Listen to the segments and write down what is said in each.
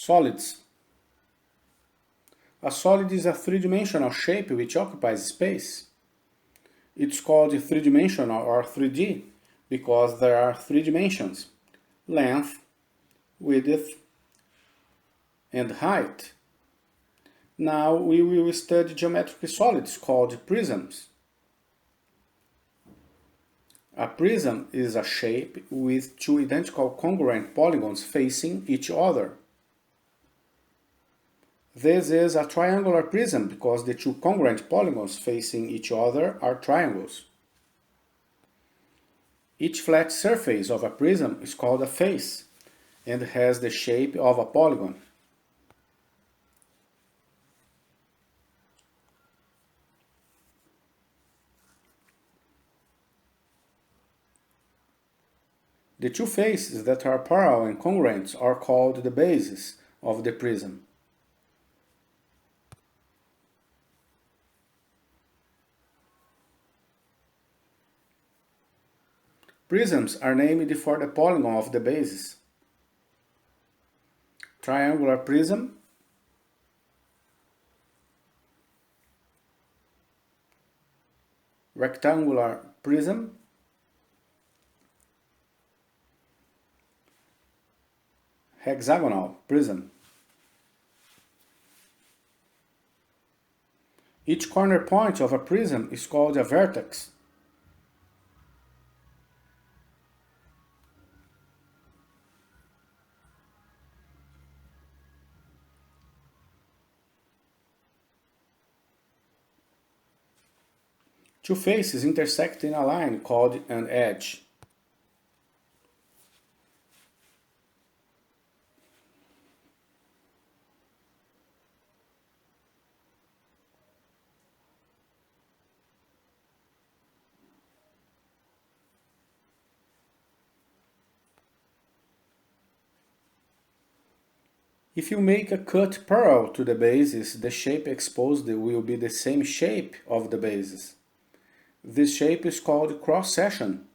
Solids. A solid is a three-dimensional shape which occupies space. It's called three-dimensional or 3D because there are three dimensions: length, width, and height. Now we will study geometric solids called prisms. A prism is a shape with two identical congruent polygons facing each other. This is a triangular prism because the two congruent polygons facing each other are triangles. Each flat surface of a prism is called a face and has the shape of a polygon. The two faces that are parallel and congruent are called the bases of the prism. Prisms are named for the polygon of the bases. Triangular prism, rectangular prism, hexagonal prism. Each corner point of a prism is called a vertex. Two faces intersect in a line called an edge. If you make a cut parallel to the bases, the shape exposed will be the same shape of the bases. This shape is called cross-section.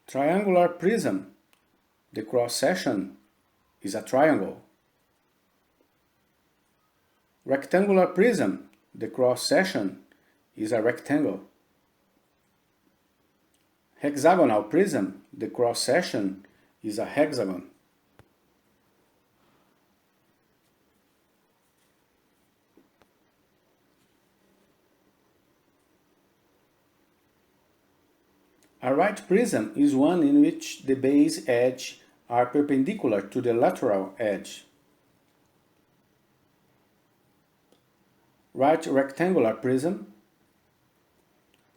Triangular prism. The cross-section is a triangle. Rectangular prism. The cross-section is a rectangle. Hexagonal prism. The cross-section is a hexagon. A right prism is one in which the base edges are perpendicular to the lateral edge. Right rectangular prism,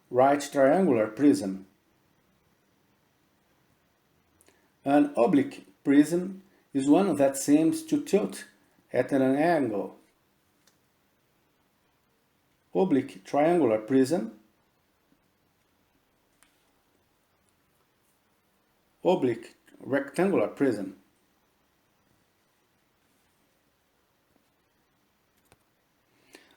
right triangular prism. An oblique prism is one that seems to tilt at an angle. Oblique triangular prism, oblique rectangular prism.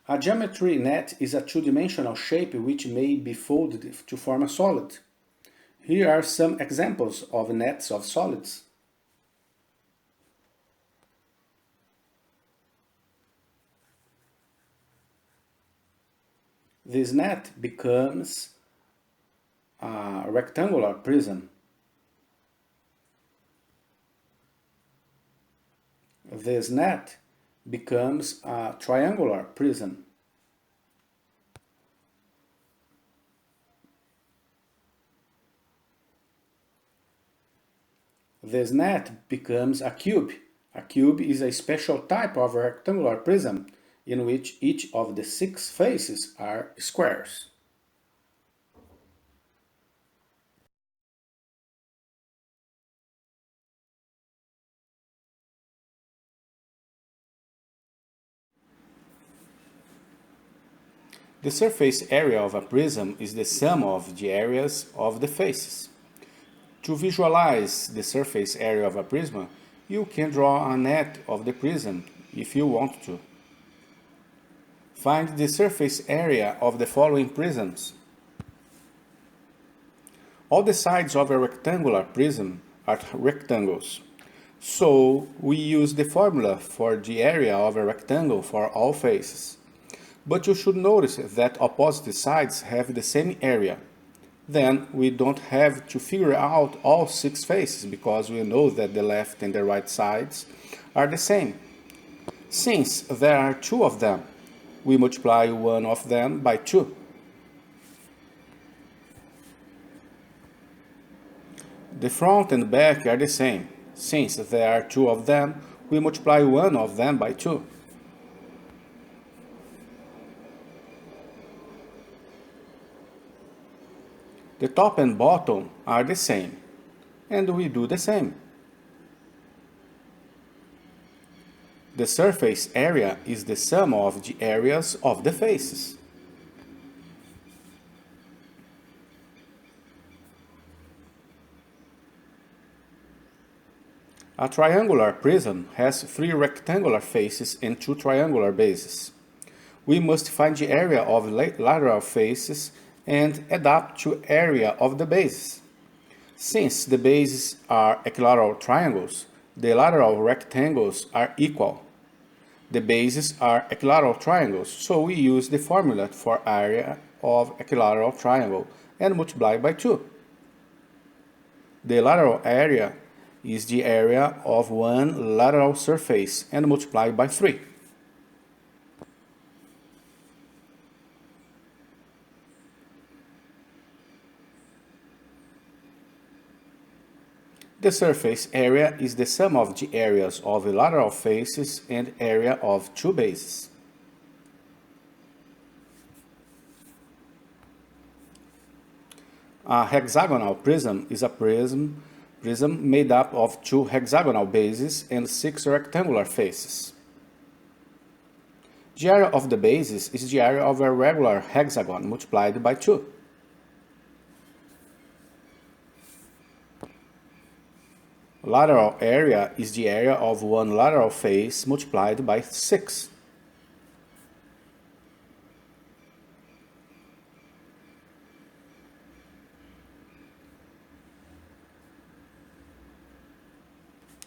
A geometry net is a two-dimensional shape which may be folded to form a solid. Here are some examples of nets of solids. This net becomes a rectangular prism. This net becomes a triangular prism. This net becomes a cube. A cube is a special type of rectangular prism in which each of the 6 faces are squares. The surface area of a prism is the sum of the areas of the faces. To visualize the surface area of a prism, you can draw a net of the prism if you want to. Find the surface area of the following prisms. All the sides of a rectangular prism are rectangles. So we use the formula for the area of a rectangle for all faces. But you should notice that opposite sides have the same area. Then we don't have to figure out all 6 faces because we know that the left and the right sides are the same. Since there are 2 of them, we multiply one of them by 2. The front and back are the same. Since there are 2 of them, we multiply one of them by 2. The top and bottom are the same, and we do the same. The surface area is the sum of the areas of the faces. A triangular prism has 3 rectangular faces and 2 triangular bases. We must find the area of lateral faces and add up to area of the bases. Since the bases are equilateral triangles, the lateral rectangles are equal. The bases are equilateral triangles, so we use the formula for area of equilateral triangle and multiply by 2. The lateral area is the area of one lateral surface and multiply by 3. The surface area is the sum of the areas of the lateral faces and area of 2 bases. A hexagonal prism is a prism made up of 2 hexagonal bases and 6 rectangular faces. The area of the bases is the area of a regular hexagon multiplied by 2. Lateral area is the area of one lateral face multiplied by 6.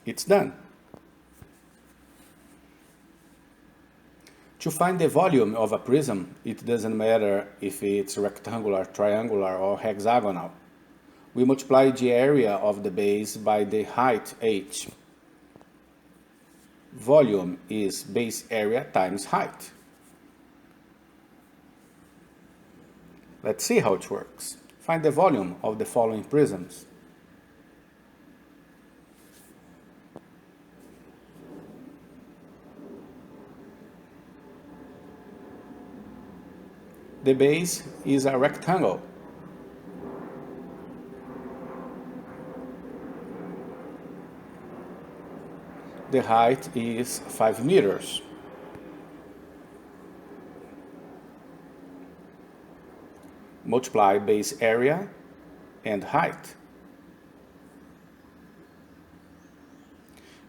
It's done. To find the volume of a prism, it doesn't matter if it's rectangular, triangular, or hexagonal. We multiply the area of the base by the height h. Volume is base area times height. Let's see how it works. Find the volume of the following prisms. The base is a rectangle. The height is 5 meters. Multiply base area and height.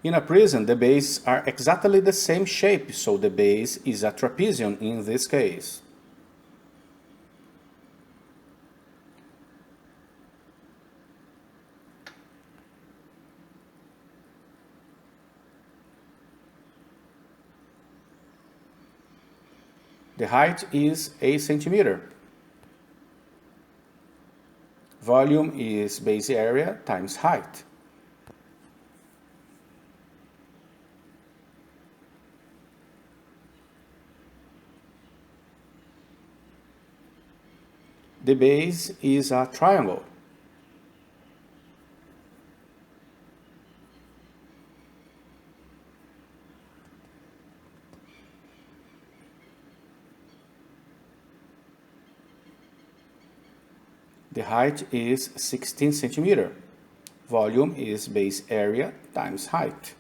In a prism, the bases are exactly the same shape, so the base is a trapezium in this case. The height is 8 centimeters. Volume is base area times height. The base is a triangle. The height is 16 centimeters. Volume is base area times height.